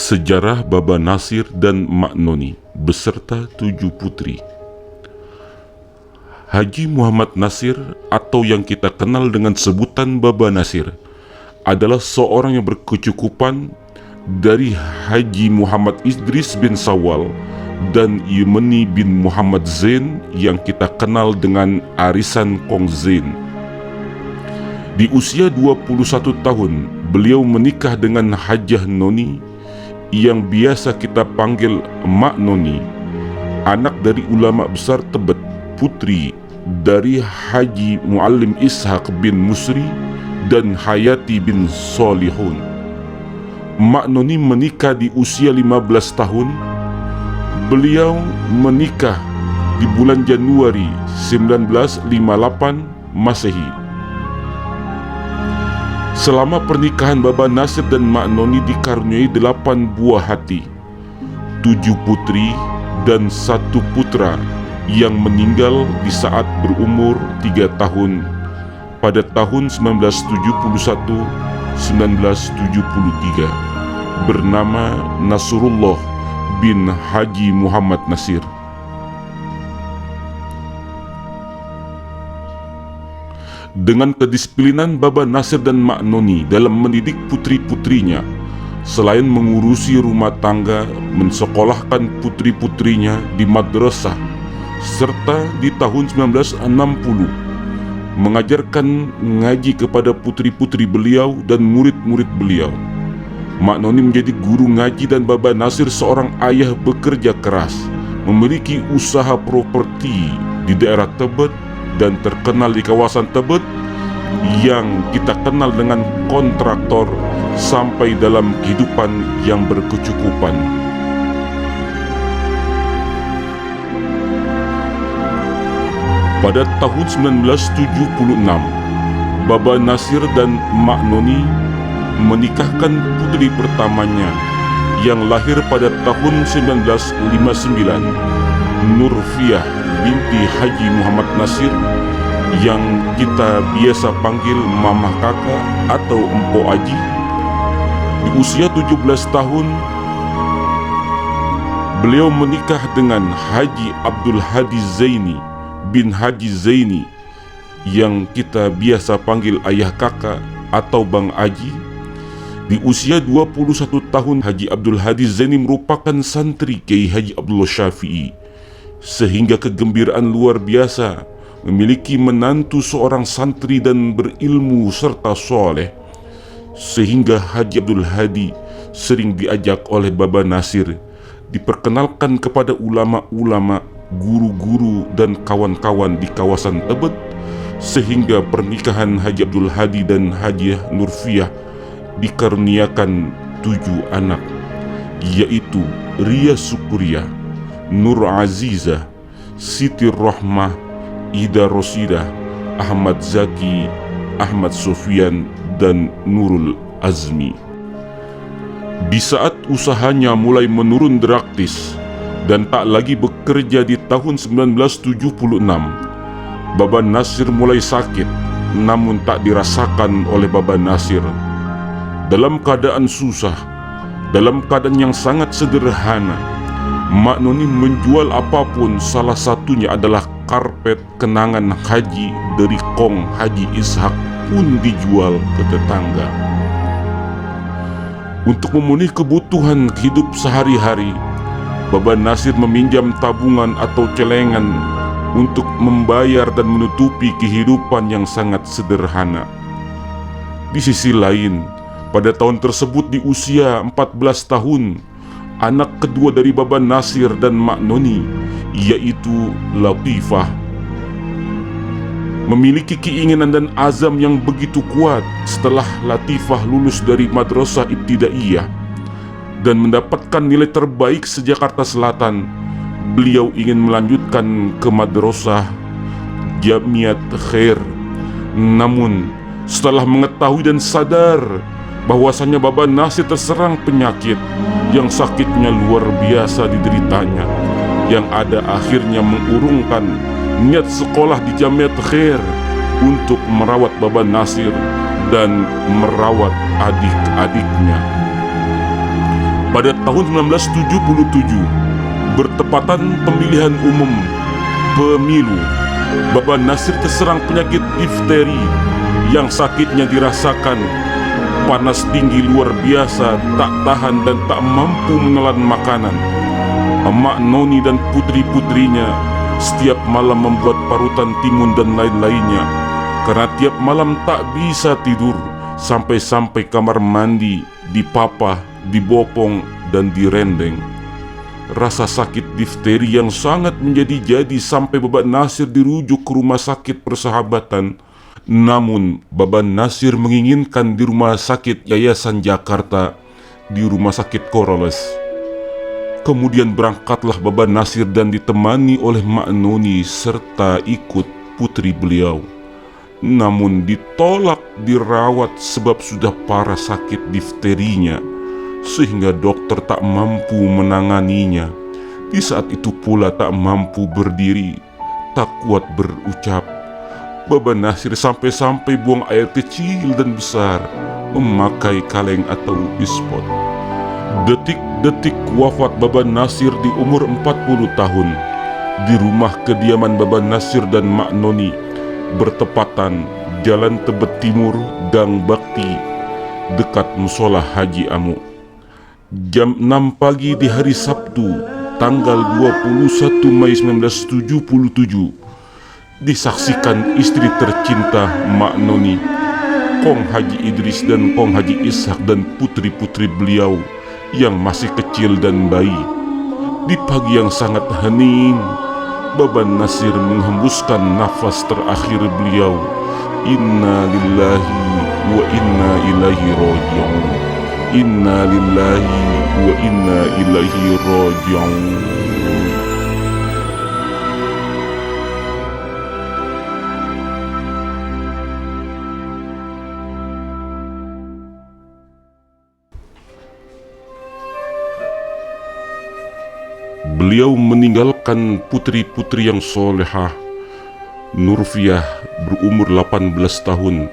Sejarah Baba Nasir dan Mak Noni beserta 7 putri. Haji Muhammad Nasir atau yang kita kenal dengan sebutan Baba Nasir adalah seorang yang berkecukupan dari Haji Muhammad Idris bin Sawal dan Yemeni bin Muhammad Zain yang kita kenal dengan Arisan Kong Zain. Di usia 21 tahun, beliau menikah dengan Hajah Noni yang biasa kita panggil Mak Noni, anak dari ulama besar Tebet, putri dari Haji Muallim Ishaq bin Musri dan Hayati bin Solihun. Mak Noni menikah di usia 15 tahun. Beliau menikah di bulan Januari 1958 Masehi. Selama pernikahan Baba Nasir dan Mak Noni dikaruniai 8 buah hati, 7 putri dan 1 putra yang meninggal di saat berumur 3 tahun pada tahun 1971-1973 bernama Nasrullah bin Haji Muhammad Nasir. Dengan kedisiplinan Baba Nasir dan Mak Noni dalam mendidik putri-putrinya, selain mengurusi rumah tangga, mensekolahkan putri-putrinya di madrasah, serta di tahun 1960 mengajarkan ngaji kepada putri-putri beliau dan murid-murid beliau. Mak Noni menjadi guru ngaji dan Baba Nasir seorang ayah bekerja keras, memiliki usaha properti di daerah Tebet dan terkenal di kawasan Tebet yang kita kenal dengan kontraktor sampai dalam kehidupan yang berkecukupan. Pada tahun 1976, Baba Nasir dan Mak Noni menikahkan putri pertamanya yang lahir pada tahun 1959, Nurfiah binti Haji Muhammad Nasir yang kita biasa panggil Mamah Kakak atau Empo Aji. Di usia 17 tahun, beliau menikah dengan Haji Abdul Hadi Zaini bin Haji Zaini yang kita biasa panggil Ayah Kakak atau Bang Aji. Di usia 21 tahun, Haji Abdul Hadi Zaini merupakan santri Kiai Haji Abdullah Syafi'i, sehingga kegembiraan luar biasa memiliki menantu seorang santri dan berilmu serta soleh, sehingga Haji Abdul Hadi sering diajak oleh Baba Nasir diperkenalkan kepada ulama-ulama, guru-guru dan kawan-kawan di kawasan Tebet, sehingga pernikahan Haji Abdul Hadi dan Hajiah Nurfiah dikaruniakan 7 anak, yaitu Ria Syukuriyah, Nur Azizah, Siti Rahmah, Ida Rosidah, Ahmad Zaki, Ahmad Sofyan, dan Nurul Azmi. Di saat usahanya mulai menurun drastis dan tak lagi bekerja di tahun 1976, Baba Nasir mulai sakit, namun tak dirasakan oleh Baba Nasir. Dalam keadaan susah, dalam keadaan yang sangat sederhana, Mak Noni menjual apapun, salah satunya adalah karpet kenangan haji dari Kong Haji Ishaq pun dijual ke tetangga. Untuk memenuhi kebutuhan hidup sehari-hari, Baba Nasir meminjam tabungan atau celengan untuk membayar dan menutupi kehidupan yang sangat sederhana. Di sisi lain, pada tahun tersebut di usia 14 tahun, anak kedua dari Baba Nasir dan Mak Noni, yaitu Latifah, memiliki keinginan dan azam yang begitu kuat. Setelah Latifah lulus dari Madrasah Ibtidaiyah dan mendapatkan nilai terbaik se-Jakarta Selatan, beliau ingin melanjutkan ke Madrasah Jamiat Khair. Namun setelah mengetahui dan sadar bahwasanya Baba Nasir terserang penyakit yang sakitnya luar biasa dideritanya, yang ada akhirnya mengurungkan niat sekolah di Jamiat Khair untuk merawat Baba Nasir dan merawat adik-adiknya. Pada tahun 1977, bertepatan pemilihan umum pemilu, Baba Nasir terserang penyakit difteri yang sakitnya dirasakan. Panas tinggi luar biasa, tak tahan dan tak mampu menelan makanan. Emak Noni dan putri-putrinya setiap malam membuat parutan timun dan lain-lainnya, karena tiap malam tak bisa tidur, sampai-sampai kamar mandi dipapah, dibopong, dan direndeng. Rasa sakit difteri yang sangat menjadi-jadi sampai Baba Nasir dirujuk ke rumah sakit Persahabatan. Namun Baba Nasir menginginkan di rumah sakit Yayasan Jakarta, di rumah sakit Koroles. Kemudian berangkatlah Baba Nasir dan ditemani oleh Mak Noni serta ikut putri beliau. Namun ditolak dirawat sebab sudah parah sakit difterinya, sehingga dokter tak mampu menanganinya. Di saat itu pula tak mampu berdiri, tak kuat berucap. Baba Nasir sampai-sampai buang air kecil dan besar, memakai kaleng atau bispot. Detik-detik wafat Baba Nasir di umur 40 tahun, di rumah kediaman Baba Nasir dan Mak Noni, bertepatan Jalan Tebet Timur, Gang Bakti, dekat Musola Haji Amu. Jam 6 pagi di hari Sabtu, tanggal 21 Mei 1977, disaksikan istri tercinta Mak Noni, Kong Haji Idris dan Kong Haji Ishak dan putri-putri beliau yang masih kecil dan bayi. Di pagi yang sangat hening, Baba Nasir menghembuskan nafas terakhir beliau. Inna lillahi wa inna ilaihi raji'un. Inna lillahi wa inna ilaihi raji'un. Beliau meninggalkan putri-putri yang solehah. Nurfiah berumur 18 tahun,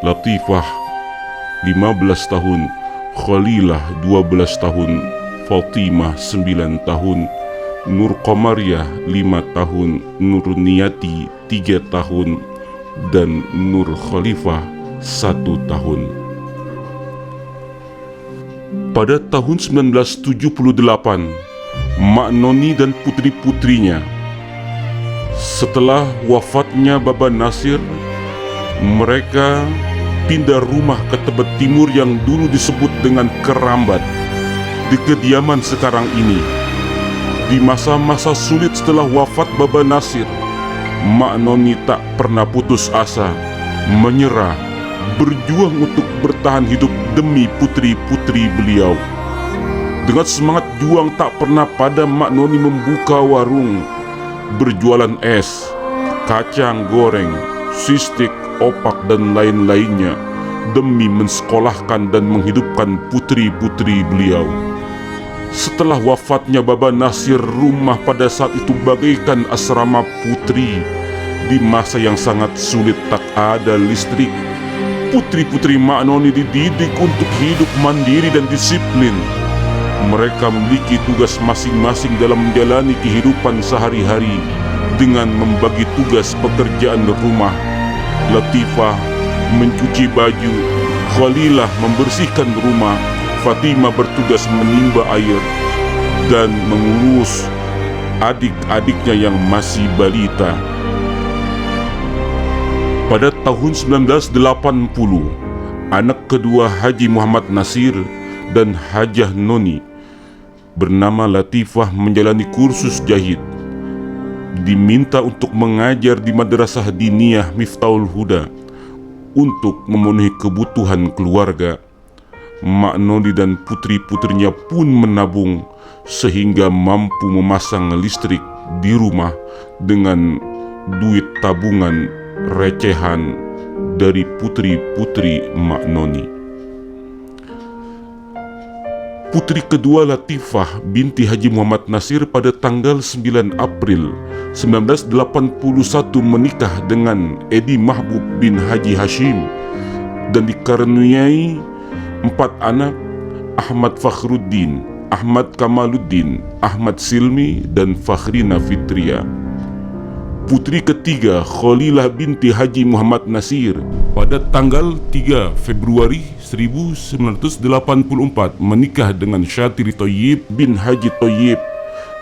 Latifah 15 tahun, Khalilah 12 tahun, Fatimah 9 tahun, Nur Qamariyah 5 tahun, Nur Niyati 3 tahun, dan Nur Khalifah 1 tahun. Pada tahun 1978, Mak Noni dan putri-putrinya, setelah wafatnya Baba Nasir, mereka pindah rumah ke Tebet Timur yang dulu disebut dengan Kerambat, di kediaman sekarang ini. Di masa-masa sulit setelah wafat Baba Nasir, Mak Noni tak pernah putus asa, menyerah, berjuang untuk bertahan hidup demi putri-putri beliau. Dengan semangat juang tak pernah pada, Mak Noni membuka warung, berjualan es, kacang goreng, sistik, opak, dan lain-lainnya demi mensekolahkan dan menghidupkan putri-putri beliau. Setelah wafatnya Baba Nasir, rumah pada saat itu bagaikan asrama putri. Di masa yang sangat sulit tak ada listrik. Putri-putri Mak Noni dididik untuk hidup mandiri dan disiplin. Mereka memiliki tugas masing-masing dalam menjalani kehidupan sehari-hari dengan membagi tugas pekerjaan rumah. Latifah mencuci baju, Khalilah membersihkan rumah, Fatimah bertugas menimba air dan mengurus adik-adiknya yang masih balita. Pada tahun 1980, anak kedua Haji Muhammad Nasir dan Hajah Noni bernama Latifah menjalani kursus jahit. Diminta untuk mengajar di Madrasah Diniyah Miftahul Huda untuk memenuhi kebutuhan keluarga. Mak Noni dan putri-putrinya pun menabung sehingga mampu memasang listrik di rumah dengan duit tabungan recehan dari putri-putri Mak Noni. Putri kedua Latifah binti Haji Muhammad Nasir pada tanggal 9 April 1981 menikah dengan Edi Mahbub bin Haji Hashim dan dikaruniai 4 anak: Ahmad Fakhruddin, Ahmad Kamaluddin, Ahmad Silmi, dan Fakhrina Fitria. Putri ketiga Khalilah binti Haji Muhammad Nasir pada tanggal 3 Februari 1984 menikah dengan Syatiri Thayyib bin Haji Thayyib,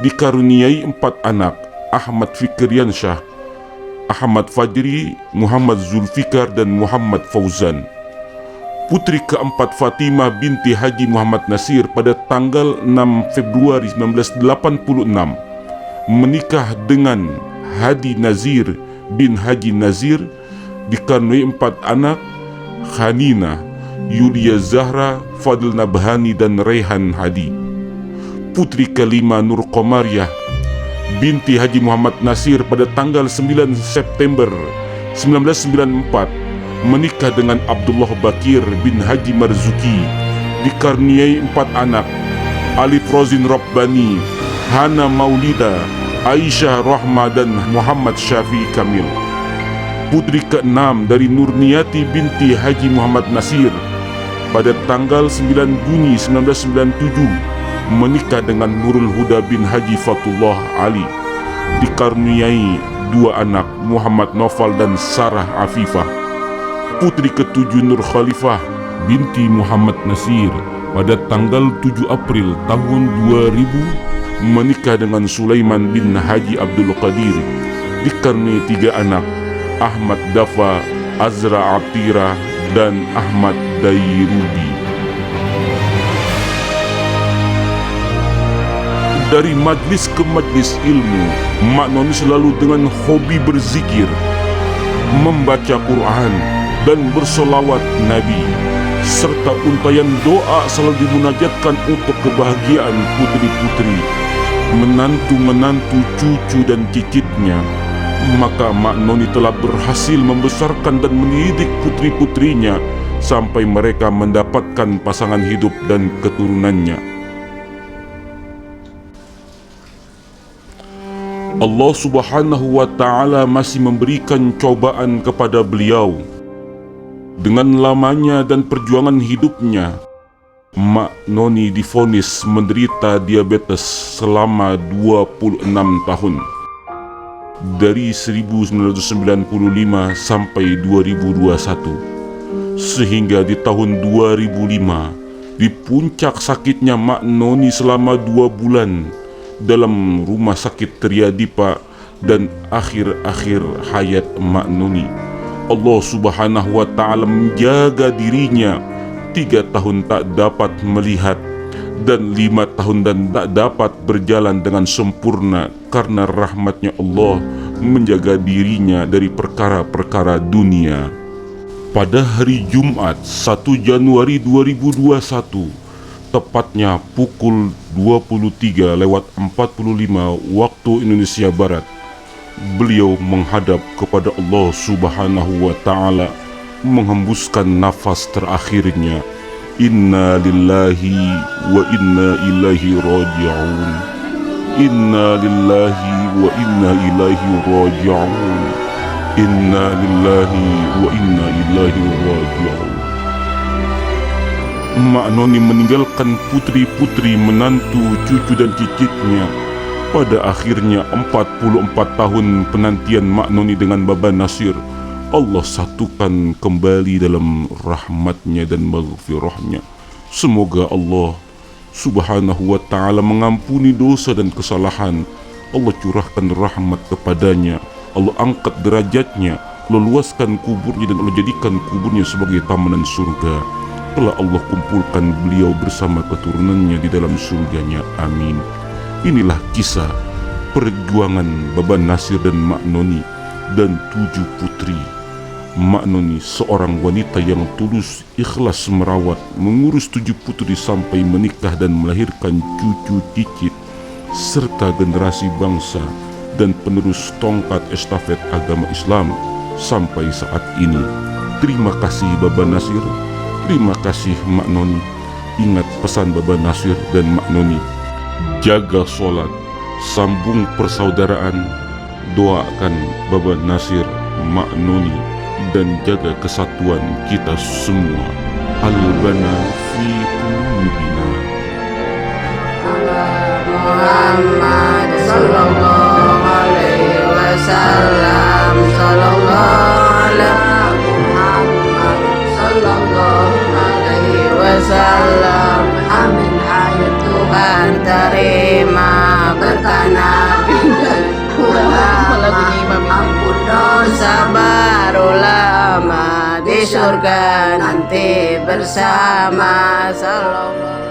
dikaruniai 4 anak: Ahmad Fikriansyah, Ahmad Fajri, Muhammad Zulfikar, dan Muhammad Fauzan. Putri keempat Fatimah binti Haji Muhammad Nasir pada tanggal 6 Februari 1986 menikah dengan Hadi Nazir bin Haji Nazir, dikaruniai 4 anak: Khanina, Yulia Zahra, Fadil Nabhani, dan Rehan Hadi. Putri kelima Nur Komariah binti Haji Muhammad Nasir pada tanggal 9 September 1994 menikah dengan Abdullah Bakir bin Haji Marzuki, dikaruniai 4 anak: Alif Rozin Rabbani, Hana Maulida, Aisyah Rahma, dan Muhammad Syafi'i Kamil. Putri keenam dari Nurniati binti Haji Muhammad Nasir pada tanggal 9 Juni 1997 menikah dengan Nurul Huda bin Haji Fatullah Ali, dikaruniai 2 anak: Muhammad Nofal dan Sarah Afifah. Putri ketujuh Nur Khalifah binti Muhammad Nasir pada tanggal 7 April tahun 2000 menikah dengan Sulaiman bin Haji Abdul Qadir, dikaruniai 3 anak: Ahmad Dafa, Azra Atira, dan Ahmad Dairubi. Dari majlis ke majlis ilmu, Mak Noni selalu dengan hobi berzikir, membaca Quran, dan bersolawat Nabi, serta untayan doa selalu dimunajatkan untuk kebahagiaan putri-putri, menantu-menantu, cucu, dan cicitnya. Maka Mak Noni telah berhasil membesarkan dan mendidik putri-putrinya sampai mereka mendapatkan pasangan hidup dan keturunannya. Allah Subhanahu wa Ta'ala masih memberikan cobaan kepada beliau. Dengan lamanya dan perjuangan hidupnya, Mak Noni divonis menderita diabetes selama 26 tahun. Dari 1995 sampai 2021. Sehingga di tahun 2005, di puncak sakitnya Mak Noni selama 2 bulan dalam rumah sakit Triadipa, dan akhir-akhir hayat Mak Noni, Allah Subhanahu wa Ta'ala menjaga dirinya. 3 tahun tak dapat melihat dan 5 tahun dan tak dapat berjalan dengan sempurna karena rahmatnya Allah menjaga dirinya dari perkara-perkara dunia. Pada hari Jumat 1 Januari 2021, tepatnya pukul 23:45 waktu Indonesia Barat, beliau menghadap kepada Allah Subhanahu wa Ta'ala, menghembuskan nafas terakhirnya. Inna lillahi wa inna ilaihi raji'un. Inna lillahi wa inna ilaihi raji'un. Inna lillahi wa inna ilaihi raji'un. Mak Noni meninggalkan putri-putri, menantu, cucu, dan cicitnya. Pada akhirnya 44 tahun penantian Mak Noni dengan Baba Nasir, Allah satukan kembali dalam rahmatnya dan maghfirahnya. Semoga Allah Subhanahu wa Ta'ala mengampuni dosa dan kesalahan. Allah curahkan rahmat kepadanya, Allah angkat derajatnya, Allah luaskan kuburnya, dan Allah jadikan kuburnya sebagai taman surga. Telah Allah kumpulkan beliau bersama keturunannya di dalam surganya. Amin. Inilah kisah perjuangan Baba Nasir dan Mak Noni dan 7 putri. Mak Noni seorang wanita yang tulus, ikhlas merawat, mengurus 7 putri sampai menikah dan melahirkan cucu cicit serta generasi bangsa dan penerus tongkat estafet agama Islam sampai saat ini. Terima kasih Baba Nasir, terima kasih Mak Noni. Ingat pesan Baba Nasir dan Mak Noni, jaga sholat, sambung persaudaraan, doakan Baba Nasir, Mak Noni, dan jaga kesatuan kita semua. Al-bana fi qulubina. Muhammad sallallahu alaihi wasallam, sallallahu ala Muhammad sallallahu alaihi wasallam. Amin. Ayat Tuhan terima berkah Nabi dan ulama, ampun dosa baru lama, di surga nanti bersama. Sallallahu